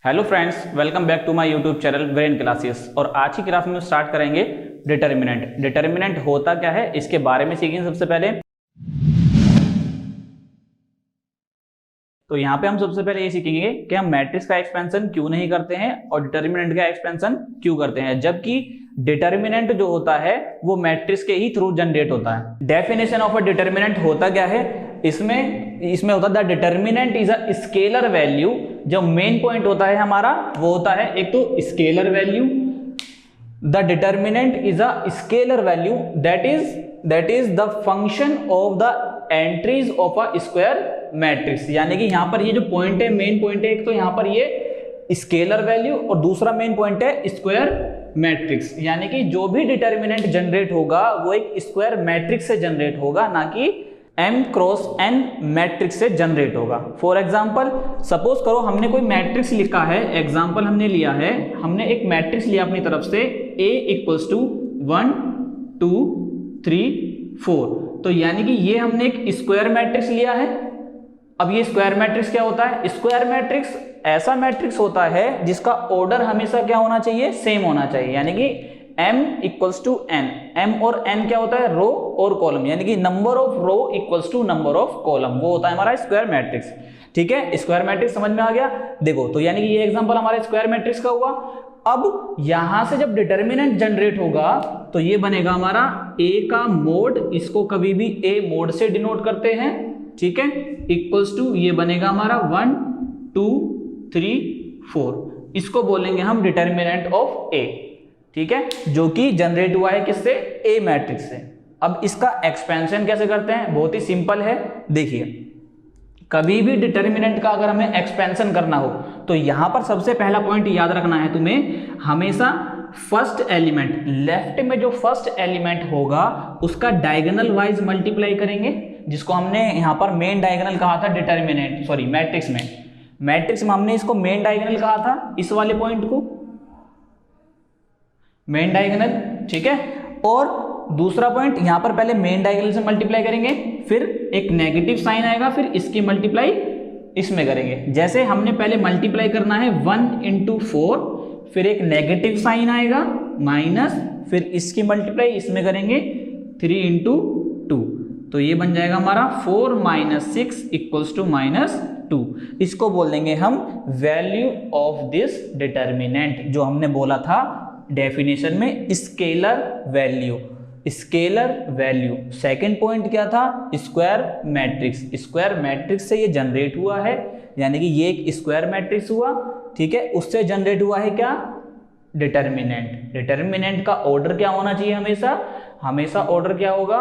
Hello friends, welcome back to my YouTube channel Brain Classes. और आज की class में स्टार्ट करेंगे डिटर्मिनेंट। डिटर्मिनेंट होता क्या है इसके बारे में सीखेंगे सबसे पहले। तो यहाँ पे हम सबसे पहले ये सीखेंगे कि हम मैट्रिक्स का एक्सपेंशन क्यों नहीं करते हैं और डिटर्मिनेंट का एक्सपेंशन क्यों करते हैं, जबकि डिटर्मिनेंट जो होता है वो मैट्रिक्स के ही थ्रू जनरेट होता है। डेफिनेशन ऑफ अ डिटर्मिनेंट होता क्या है, इसमें होता है the determinant is a scalar value. जो मेन पॉइंट होता है हमारा वो होता है एक तो scalar value. The determinant is a scalar value that is the function of the entries of a square matrix. यानी कि यहाँ पर ये जो पॉइंट है, मेन पॉइंट है एक तो यहाँ पर ये स्केलर वैल्यू और दूसरा मेन पॉइंट है स्क्वायर मैट्रिक्स। यानी कि जो भी डिटर्मिनेंट जनरेट होगा वो एक स्क्वायर मैट्रिक्स से जनरेट होगा, ना कि m क्रॉस n मैट्रिक्स से जनरेट होगा। फॉर एग्जाम्पल सपोज करो हमने कोई मैट्रिक्स लिखा है, एग्जाम्पल हमने लिया है, हमने एक मैट्रिक्स लिया अपनी तरफ से a इक्वल्स टू 1 2 3 4। तो यानी कि ये हमने एक स्क्वायर मैट्रिक्स लिया है। अब ये स्क्वायर मैट्रिक्स क्या होता है? स्क्वायर मैट्रिक्स ऐसा मैट्रिक्स होता है जिसका ऑर्डर हमेशा क्या होना चाहिए? सेम होना चाहिए। यानी कि m equals to n, m और n क्या होता है? रो और कॉलम, यानी कि number of row equals to number of column, वो होता है हमारा स्क्वायर मैट्रिक्स। ठीक है, स्क्वायर मैट्रिक्स समझ में आ गया। देखो तो यानी कि ये एग्जांपल हमारे स्क्वायर मैट्रिक्स का हुआ। अब यहां से जब डिटर्मिनेंट जनरेट होगा तो ये बनेगा हमारा a का मोड, इसको कभी भी a मोड से डिनोट करते हैं। ठीक है, इक्वल्स टू ये बनेगा हमारा 1 2 3 4, इसको बोलेंगे हम डिटर्मिनेंट ऑफ a। ठीक है, जो कि जनरेट हुआ है किससे? ए मैट्रिक्स से। अब इसका एक्सपेंशन कैसे करते हैं? बहुत ही सिंपल है। देखिए, कभी भी डिटर्मिनेंट का अगर हमें एक्सपेंशन करना हो तो यहां पर सबसे पहला पॉइंट याद रखना है तुम्हें, हमेशा फर्स्ट एलिमेंट, लेफ्ट में जो फर्स्ट एलिमेंट होगा उसका डायगोनल वाइज मल्टीप्लाई करेंगे, जिसको हमने यहां पर मेन डायगोनल कहा था डिटर्मिनेंट, सॉरी मैट्रिक्स में हमने इसको मेन डायगोनल कहा था, इस वाले पॉइंट को मेन डायगोनल। ठीक है, और दूसरा पॉइंट यहां पर पहले मेन डायगोनल से मल्टीप्लाई करेंगे, फिर एक नेगेटिव साइन आएगा, फिर इसकी मल्टीप्लाई इसमें करेंगे। जैसे हमने पहले मल्टीप्लाई करना है 1 इंटू 4, फिर एक नेगेटिव साइन आएगा माइनस, फिर इसकी मल्टीप्लाई इसमें करेंगे 3 इंटू 2, तो ये बन जाएगा हमारा 4 माइनस 6 इक्वल्स टू -2। इसको बोल देंगे हम वैल्यू ऑफ दिस डिटर्मिनेंट, जो हमने बोला था डेफिनेशन में scalar value. Scalar value second point क्या था? Square matrix. स्क्वायर मैट्रिक्स से ये जनरेट हुआ है, यानी कि ये एक स्क्वायर मैट्रिक्स हुआ। ठीक है, उससे जनरेट हुआ है क्या? डिटर्मिनेंट। डिटर्मिनेंट का ऑर्डर क्या होना चाहिए? हमेशा ऑर्डर क्या होगा?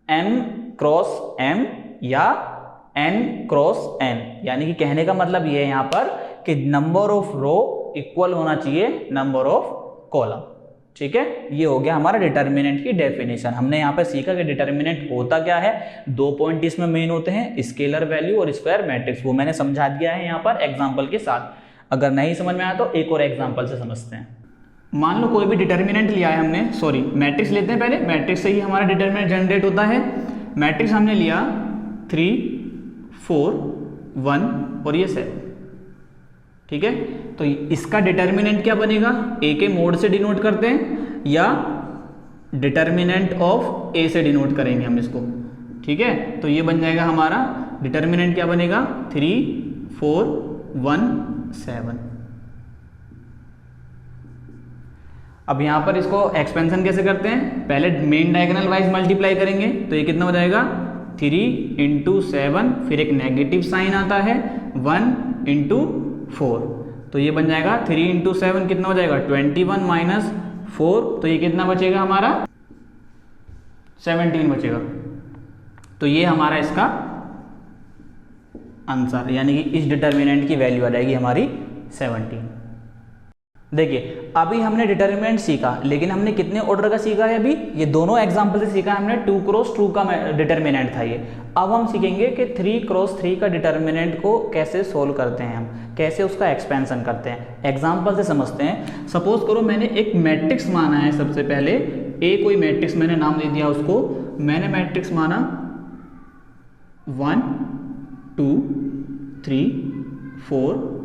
m क्रॉस m या n क्रॉस n। यानी कि कहने का मतलब ये है यहाँ पर कि नंबर ऑफ रो इक्वल होना चाहिए नंबर ऑफ कॉलम। ठीक है, ये हो गया हमारा डिटर्मिनेंट की डेफिनेशन। हमने यहाँ पे सीखा कि डिटर्मिनेंट होता क्या है। दो पॉइंट इसमें मेन होते हैं, स्केलर वैल्यू और स्क्वायर मैट्रिक्स, वो मैंने समझा दिया है यहाँ पर एग्जांपल के साथ। अगर नहीं समझ में आया तो एक और एग्जांपल से समझते हैं। मान लो कोई भी डिटर्मिनेंट लिया है हमने, सॉरी मैट्रिक्स लेते हैं पहले, मैट्रिक्स से ही हमारा डिटर्मिनेंट जनरेट होता है। मैट्रिक्स हमने लिया 3 4 1 और ये 7। ठीक है, तो इसका डिटर्मिनेंट क्या बनेगा? ए के मोड से डिनोट करते हैं या डिटर्मिनेंट ऑफ ए से डिनोट करेंगे हम इसको। ठीक है, तो ये बन जाएगा हमारा डिटर्मिनेंट क्या बनेगा? 3 4 1 7। अब यहां पर इसको एक्सपेंशन कैसे करते हैं? पहले मेन डायगोनल वाइज मल्टीप्लाई करेंगे, तो ये कितना हो जाएगा? 3 इंटू 7, फिर एक नेगेटिव साइन आता है 1 इंटू 4, तो ये बन जाएगा 3 इंटू 7 कितना हो जाएगा? 21 माइनस 4, तो ये कितना बचेगा हमारा? 17 बचेगा। तो ये हमारा इसका आंसर, यानी कि इस डिटर्मिनेंट की वैल्यू आ जाएगी हमारी 17। देखिए, अभी हमने डिटर्मिनेंट सीखा, लेकिन हमने कितने ऑर्डर का सीखा है? अभी ये दोनों एग्जांपल से सीखा हमने 2 क्रॉस 2 का डिटर्मिनेंट था ये। अब हम सीखेंगे कि 3 क्रॉस 3 का डिटर्मिनेंट को कैसे सोल्व करते हैं, हम कैसे उसका एक्सपेंशन करते हैं। एग्जांपल से समझते हैं। सपोज करो मैंने एक मैट्रिक्स माना है, सबसे पहले ए कोई मैट्रिक्स मैंने नाम दे दिया उसको, मैंने मैट्रिक्स माना 1 2 3 4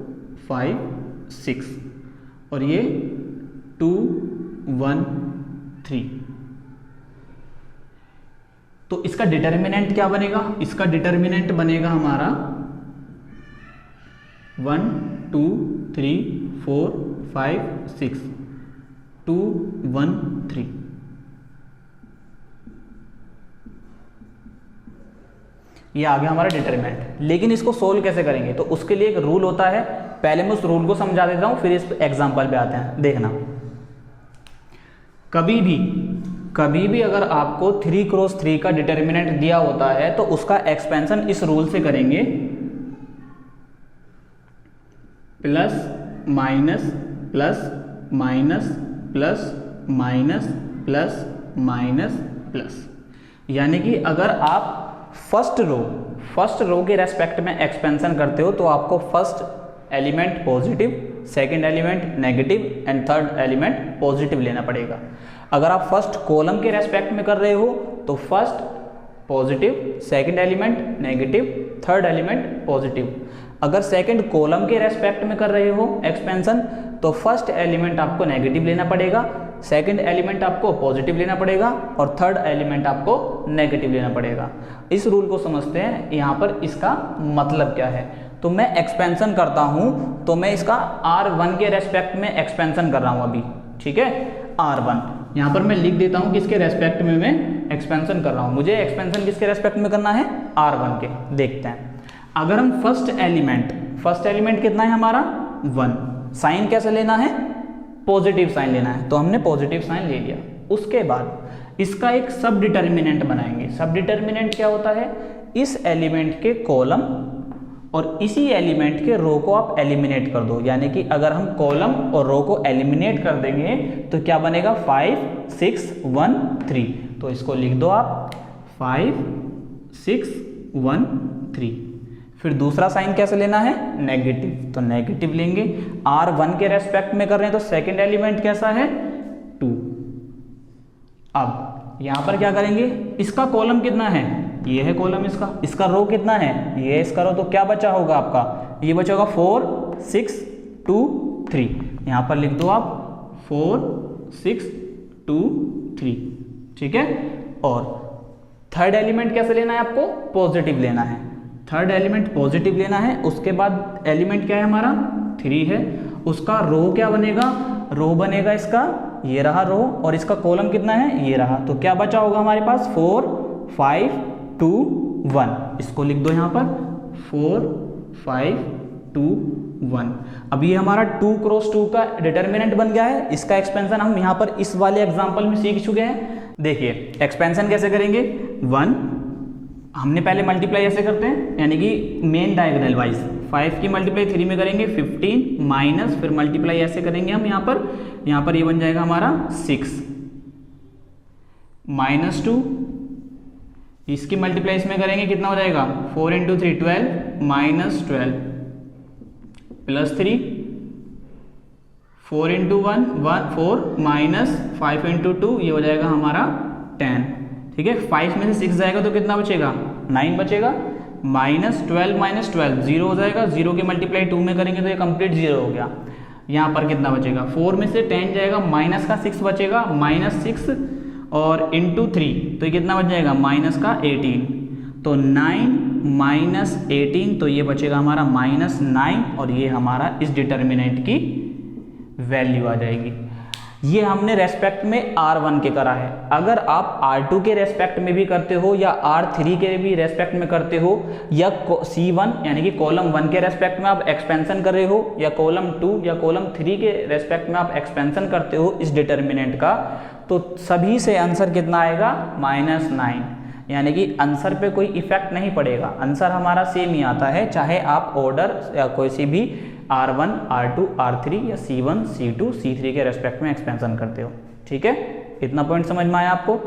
5 6 और ये 2 1 3। तो इसका डिटर्मिनेंट क्या बनेगा? इसका डिटर्मिनेंट बनेगा हमारा 1 2 3 4 5 6 2 1 3। ये आ गया हमारा डिटरमिनेंट। लेकिन इसको सोल्व कैसे करेंगे? तो उसके लिए एक रूल होता है, पहले मैं उस रूल को समझा देता हूं, फिर इस एग्जांपल पे आते हैं। देखना, कभी भी अगर आपको 3 क्रॉस 3 का डिटरमिनेंट दिया होता है तो उसका एक्सपेंशन इस रूल से करेंगे, plus minus plus minus plus minus plus minus plus. यानी कि अगर आप फर्स्ट रो के रेस्पेक्ट में एक्सपेंशन करते हो तो आपको first element positive, second element negative and third element positive लेना पड़ेगा। अगर आप फर्स्ट कॉलम के रेस्पेक्ट में कर रहे हो तो first positive, second element negative, third element positive. अगर सेकंड कॉलम के रेस्पेक्ट में कर रहे हो एक्सपेंशन तो फर्स्ट एलिमेंट आपको नेगेटिव लेना पड़ेगा, सेकंड एलिमेंट आपको पॉजिटिव लेना पड़ेगा और थर्ड एलिमेंट आपको नेगेटिव लेना पड़ेगा। इस रूल को समझते हैं, यहाँ पर इसका मतलब क्या है। तो मैं एक्सपेंशन करता हूँ तो मैं इसका R1 के रेस्पेक्ट में एक्सपेंशन कर रहा हूँ अभी, ठीक है। R1 यहाँ पर मैं लिख देता हूँ किसके रेस्पेक्ट में मैं एक्सपेंशन कर रहा हूँ। मुझे एक्सपेंशन किसके रेस्पेक्ट में करना है? R1 के। देखते हैं, अगर हम फर्स्ट एलिमेंट कितना है हमारा? 1। साइन कैसे लेना है? पॉजिटिव साइन लेना है, तो हमने पॉजिटिव साइन ले लिया। उसके बाद इसका एक सब डिटर्मिनेंट बनाएंगे। सब डिटर्मिनेंट क्या होता है? इस एलिमेंट के कॉलम और इसी एलिमेंट के रो को आप एलिमिनेट कर दो। यानी कि अगर हम कॉलम और रो को एलिमिनेट कर देंगे तो क्या बनेगा? 5 6 1 3। तो इसको लिख दो आप 5 6 1 3। फिर दूसरा साइन कैसे लेना है? नेगेटिव, तो नेगेटिव लेंगे। R1 के रेस्पेक्ट में कर रहे हैं तो सेकंड एलिमेंट कैसा है? 2। अब यहां पर क्या करेंगे? इसका कॉलम कितना है? ये है कॉलम इसका रो कितना है? ये इसका रो। तो क्या बचा होगा आपका? ये बचा होगा 4 6 2 3। यहां पर लिख दो आप 4 6 2 3, ठीक है। और थर्ड एलिमेंट कैसे लेना है आपको? पॉजिटिव लेना है। थर्ड एलिमेंट पॉजिटिव लेना है। उसके बाद एलिमेंट क्या है हमारा? 3 है। उसका रो क्या बनेगा? रो बनेगा इसका, ये रहा रो, और इसका कॉलम कितना है? ये रहा। तो क्या बचा होगा हमारे पास? 4 5 2 1। इसको लिख दो यहाँ पर 4 5 2 1। अब ये हमारा 2 क्रॉस 2 का डिटर्मिनेंट बन गया है। इसका एक्सपेंशन हम यहाँ पर इस वाले एग्जाम्पल में सीख चुके हैं। देखिए एक्सपेंशन कैसे करेंगे? 1 हमने पहले मल्टीप्लाई ऐसे करते हैं, यानी कि मेन डायगोनल वाइज 5 की मल्टीप्लाई 3 में करेंगे 15 माइनस, फिर मल्टीप्लाई ऐसे करेंगे हम यहाँ पर ये बन जाएगा हमारा 6 माइनस 2। इसकी मल्टीप्लाई इसमें करेंगे कितना हो जाएगा? 4 × 3 12 माइनस 12 प्लस 3 4 × 1 4 माइनस 5 × 2 ये हो जाएगा हमारा 10, ठीक है। 5 में से 6 जाएगा तो कितना बचेगा? 9 बचेगा। माइनस 12 माइनस 12 0 हो जाएगा। 0 की मल्टीप्लाई 2 में करेंगे तो ये कंप्लीट 0 हो गया। यहाँ पर कितना बचेगा? 4 में से 10 जाएगा, माइनस का 6 बचेगा, माइनस 6 और इंटू 3 तो ये कितना बच जाएगा? माइनस का 18। तो 9 माइनस 18 तो ये बचेगा हमारा माइनस 9 और ये हमारा इस डिटर्मिनेंट की वैल्यू आ जाएगी। ये हमने रेस्पेक्ट में R1 के करा है। अगर आप R2 के रेस्पेक्ट में भी करते हो या R3 के भी रेस्पेक्ट में करते हो या C1 यानी कि कॉलम 1 के रेस्पेक्ट में आप एक्सपेंशन कर रहे हो या कॉलम 2 या कॉलम 3 के रेस्पेक्ट में आप एक्सपेंशन करते हो इस डिटर्मिनेंट का, तो सभी से आंसर कितना आएगा? -9। यानी कि आंसर पे कोई इफेक्ट नहीं पड़ेगा, आंसर हमारा सेम ही आता है, चाहे आप ऑर्डर या कोई सी भी R1 R2 R3 या C1 C2 C3 के रेस्पेक्ट में एक्सपेंशन करते हो। ठीक है, इतना पॉइंट समझ में आया आपको।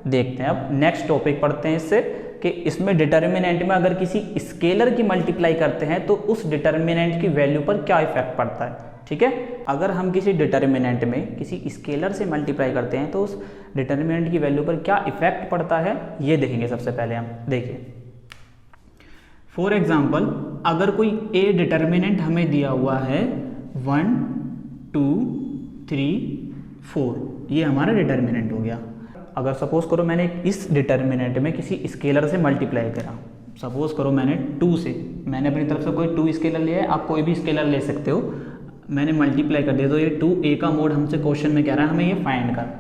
देखते हैं अब नेक्स्ट टॉपिक पढ़ते हैं इससे कि इसमें डिटर्मिनेंट में अगर किसी स्केलर की मल्टीप्लाई करते हैं तो उस डिटर्मिनेंट की वैल्यू पर क्या इफेक्ट पड़ता है। ठीक है, अगर हम किसी डिटर्मिनेंट में किसी स्केलर से मल्टीप्लाई करते हैं तो उस डिटर्मिनेंट की वैल्यू पर क्या इफेक्ट पड़ता है ये देखेंगे। सबसे पहले हम देखिए, फॉर एग्जाम्पल अगर कोई ए डिटर्मिनेंट हमें दिया हुआ है 1 2 3 4, ये हमारा डिटर्मिनेंट हो गया। अगर सपोज करो मैंने इस डिटर्मिनेंट में किसी स्केलर से मल्टीप्लाई करा, सपोज करो मैंने 2 से, मैंने अपनी तरफ से कोई 2 स्केलर लिया है, आप कोई भी स्केलर ले सकते हो, मैंने मल्टीप्लाई कर दिया, तो ये 2a का मोड हमसे क्वेश्चन में कह रहा है हमें ये फाइंड करना है।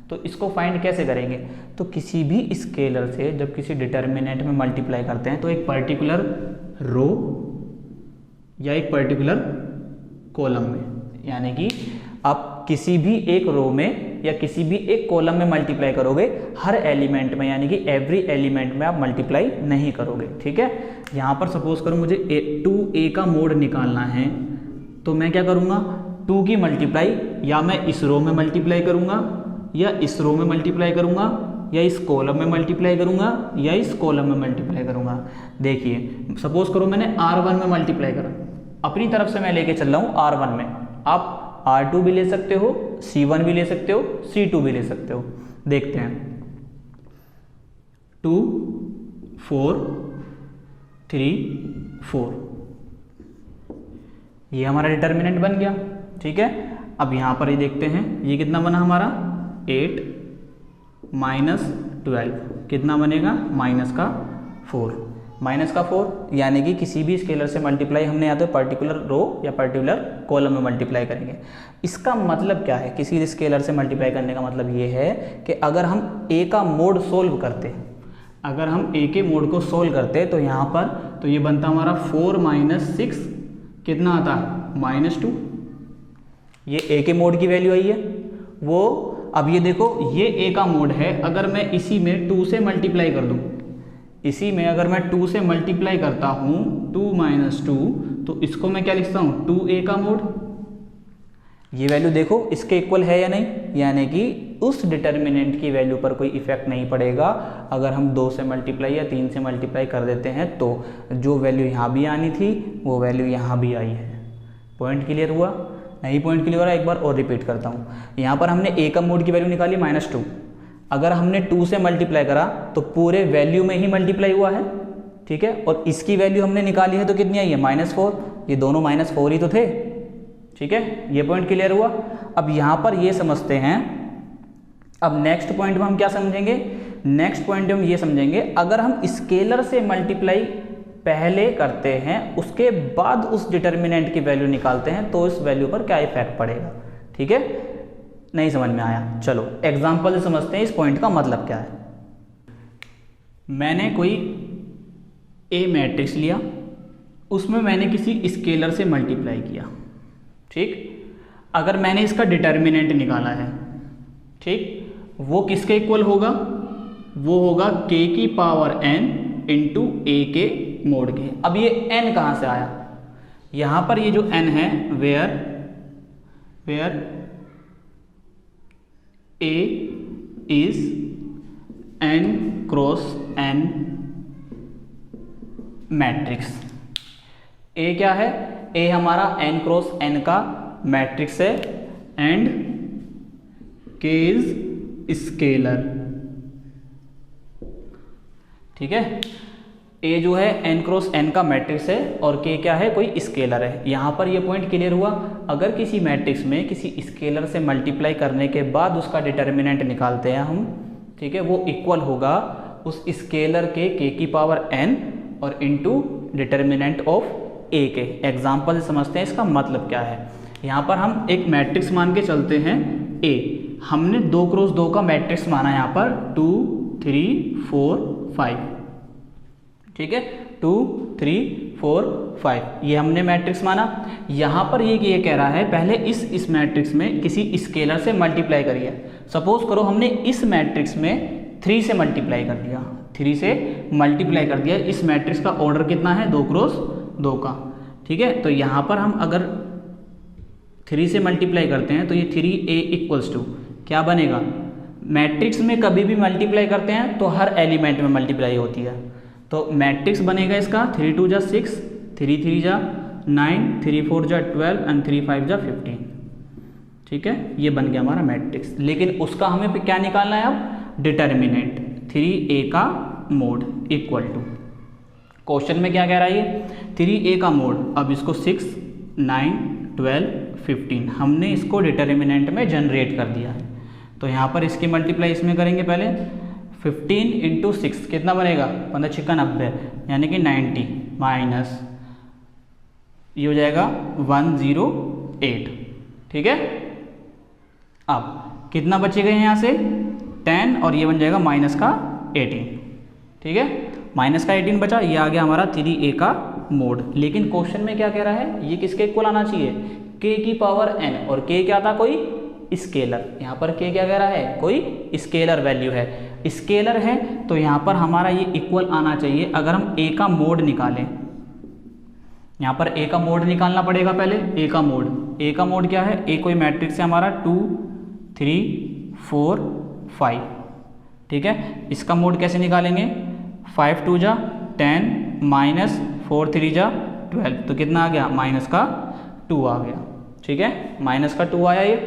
तो इसको फाइंड कैसे करेंगे, तो किसी भी स्केलर से जब किसी डिटर्मिनेंट में मल्टीप्लाई करते हैं तो एक पर्टिकुलर रो या एक पर्टिकुलर कॉलम में, यानी कि आप किसी भी एक रो में या किसी भी एक कॉलम में मल्टीप्लाई करोगे, हर एलिमेंट में यानी कि एवरी एलिमेंट में आप मल्टीप्लाई नहीं करोगे। ठीक है, यहाँ पर सपोज करो मुझे 2a का मोड निकालना है, तो मैं क्या करूँगा, 2 की मल्टीप्लाई या मैं इस रो में मल्टीप्लाई करूँगा या इस रो में मल्टीप्लाई करूँगा या इस कॉलम में मल्टीप्लाई करूँगा या इस कॉलम में मल्टीप्लाई करूँगा। देखिए सपोज करो मैंने R1 में मल्टीप्लाई करा, अपनी तरफ से मैं लेके चल रहा हूँ R1 में, आप R2 भी ले सकते हो, C1 भी ले सकते हो, C2 भी ले सकते हो। देखते हैं 2 4 3 4, ये हमारा डिटर्मिनेंट बन गया। ठीक है, अब यहाँ पर ये देखते हैं ये कितना बना हमारा 8 माइनस 12 कितना बनेगा माइनस का 4, यानी कि किसी भी स्केलर से मल्टीप्लाई हमने या तो पर्टिकुलर रो या पर्टिकुलर कॉलम में मल्टीप्लाई करेंगे। इसका मतलब क्या है, किसी स्केलर से मल्टीप्लाई करने का मतलब ये है कि अगर हम a का मोड सोल्व करते हैं, अगर हम a के मोड को सोल्व करते तो यहाँ पर तो ये बनता हमारा 4 माइनस 6 कितना आता है -2, ये a के मोड की वैल्यू आई है वो। अब ये देखो ये a का मोड है, अगर मैं इसी में 2 से मल्टीप्लाई कर दूं, इसी में अगर मैं 2 से मल्टीप्लाई करता हूँ 2 माइनस 2, तो इसको मैं क्या लिखता हूँ 2a का मोड। ये वैल्यू देखो इसके इक्वल है या नहीं, यानी कि उस डिटर्मिनेंट की वैल्यू पर कोई इफेक्ट नहीं पड़ेगा। अगर हम 2 से मल्टीप्लाई या 3 से मल्टीप्लाई कर देते हैं तो जो वैल्यू यहाँ भी आनी थी वो वैल्यू यहाँ भी आई है। पॉइंट क्लियर हुआ? नहीं पॉइंट क्लियर हो रहा, एक बार और रिपीट करता हूँ। यहाँ पर हमने a का मोड की वैल्यू निकाली -2, अगर हमने 2 से मल्टीप्लाई करा तो पूरे वैल्यू में ही मल्टीप्लाई हुआ है। ठीक है, और इसकी वैल्यू हमने निकाली है तो कितनी आई है -4, ये दोनों -4 ही तो थे। ठीक है, ये पॉइंट क्लियर हुआ। अब यहाँ पर ये समझते हैं, अब नेक्स्ट पॉइंट में हम क्या समझेंगे, नेक्स्ट पॉइंट में हम ये समझेंगे अगर हम स्केलर से मल्टीप्लाई पहले करते हैं उसके बाद उस डिटर्मिनेंट की वैल्यू निकालते हैं तो इस वैल्यू पर क्या इफेक्ट पड़ेगा। ठीक है, नहीं समझ में आया, चलो एग्जाम्पल से समझते हैं इस पॉइंट का मतलब क्या है। मैंने कोई ए मैट्रिक्स लिया, उसमें मैंने किसी स्केलर से मल्टीप्लाई किया। ठीक, अगर मैंने इसका डिटर्मिनेंट निकाला है, ठीक, वो किसके इक्वल होगा, वो होगा k की पावर n इंटू a के मोड के। अब ये n कहाँ से आया, यहाँ पर ये जो n है where a is n cross n matrix. a क्या है, a हमारा n क्रॉस n का मैट्रिक्स है एंड k इज स्केलर। ठीक है, a जो है n क्रॉस n का मैट्रिक्स है और k क्या है, कोई स्केलर है। यहाँ पर ये पॉइंट क्लियर हुआ। अगर किसी मैट्रिक्स में किसी स्केलर से मल्टीप्लाई करने के बाद उसका डिटर्मिनेंट निकालते हैं हम, ठीक है, वो इक्वल होगा उस स्केलर के k की पावर n और इनटू डिटर्मिनेंट ऑफ a के। एग्जाम्पल से समझते हैं इसका मतलब क्या है। यहाँ पर हम एक मैट्रिक्स मान के चलते हैं a, हमने 2 क्रॉस 2 का मैट्रिक्स माना यहाँ पर 2 3 4 5। ठीक है, 2 3 4 5 ये हमने मैट्रिक्स माना। यहाँ पर ये कह रहा है पहले इस मैट्रिक्स में किसी स्केलर से मल्टीप्लाई करिए। सपोज करो हमने इस मैट्रिक्स में 3 से मल्टीप्लाई कर दिया, 3 से मल्टीप्लाई कर दिया। इस मैट्रिक्स का ऑर्डर कितना है, 2 क्रॉस 2 का। ठीक है, तो यहाँ पर हम अगर 3 से मल्टीप्लाई करते हैं तो ये 3a इक्वल्स टू क्या बनेगा, मैट्रिक्स में कभी भी मल्टीप्लाई करते हैं तो हर एलिमेंट में मल्टीप्लाई होती है, तो मैट्रिक्स बनेगा इसका 3 2 जा 6, 3 3 जा 9, 3 4 जा 12 एंड 3 5 जा 15। ठीक है, ये बन गया हमारा मैट्रिक्स। लेकिन उसका हमें क्या निकालना है अब, डिटर्मिनेंट 3a का मोड इक्वल टू। क्वेश्चन में क्या कह रहा है ये 3a का मोड, अब इसको 6, 9, 12, 15 हमने इसको डिटर्मिनेंट में जनरेट कर दिया है। तो यहाँ पर इसकी मल्टीप्लाई इसमें करेंगे पहले 15 इंटू 6 कितना बनेगा 15 छिक्का 90 यानी कि 90 माइनस ये हो जाएगा 108। ठीक है, अब कितना बचेगा यहाँ से 10 और ये बन जाएगा माइनस का 18। ठीक है, माइनस का 18 बचा, ये आ गया हमारा 3a का मोड। लेकिन क्वेश्चन में क्या कह रहा है ये किसके इक्वल आना चाहिए k की पावर n, और k क्या था कोई स्केलर। यहाँ पर k क्या कह रहा है कोई स्केलर वैल्यू है, स्केलर है तो यहाँ पर हमारा ये इक्वल आना चाहिए। अगर हम a का मोड निकालें, यहाँ पर a का मोड निकालना पड़ेगा पहले। a का मोड क्या है, a कोई मैट्रिक्स है हमारा 2, 3, 4, 5। ठीक है, इसका मोड कैसे निकालेंगे 5 2 जा 10 माइनस 4 3 जा 12, तो कितना आ गया माइनस का 2 आ गया। ठीक है, माइनस का 2 आया। ये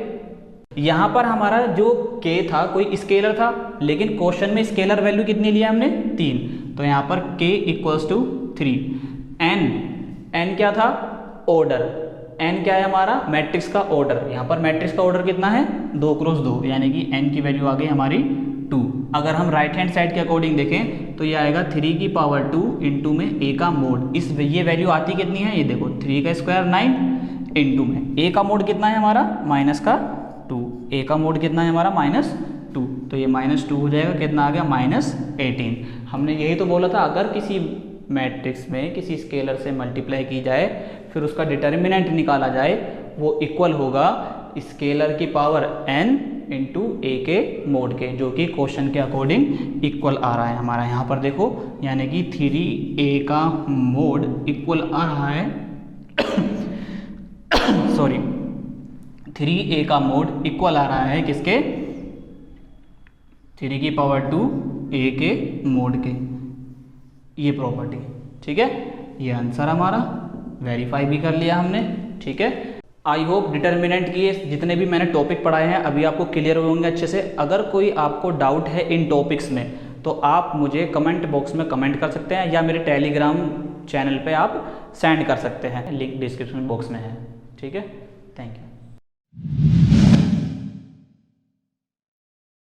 यहाँ पर हमारा जो k था कोई स्केलर था, लेकिन क्वेश्चन में स्केलर वैल्यू कितनी लिया हमने 3, तो यहाँ पर k इक्वल्स टू 3। n क्या था ऑर्डर, n क्या है हमारा मैट्रिक्स का ऑर्डर। यहाँ पर मैट्रिक्स का ऑर्डर कितना है 2 क्रॉस 2 यानी कि n की वैल्यू आ गई हमारी 2। अगर हम राइट हैंड साइड के अकॉर्डिंग देखें तो ये आएगा 3 की पावर 2 इंटू में a का मोड। इस ये वैल्यू आती कितनी है, ये देखो 3 का स्क्वायर 9 इंटू में a का मोड कितना है हमारा माइनस का 2, a का मोड कितना है हमारा -2, तो ये -2 हो जाएगा, कितना आ गया -18। हमने यही तो बोला था अगर किसी मैट्रिक्स में किसी स्केलर से मल्टीप्लाई की जाए फिर उसका डिटर्मिनेंट निकाला जाए वो इक्वल होगा स्केलर की पावर n इंटू a के मोड के, जो कि क्वेश्चन के अकॉर्डिंग इक्वल आ रहा है हमारा। यहाँ पर देखो यानी कि 3a का मोड इक्वल आ रहा है सॉरी 3a का मोड इक्वल आ रहा है किसके 3 की पावर 2 a के मोड के, ये प्रॉपर्टी। ठीक है, ये आंसर हमारा वेरीफाई भी कर लिया हमने। ठीक है, आई होप डिटर्मिनेंट की जितने भी मैंने टॉपिक पढ़ाए हैं अभी आपको क्लियर होंगे अच्छे से। अगर कोई आपको डाउट है इन टॉपिक्स में तो आप मुझे कमेंट बॉक्स में कमेंट कर सकते हैं या मेरे टेलीग्राम चैनल पे आप सेंड कर सकते हैं, लिंक डिस्क्रिप्शन बॉक्स में है। ठीक है, थैंक यू।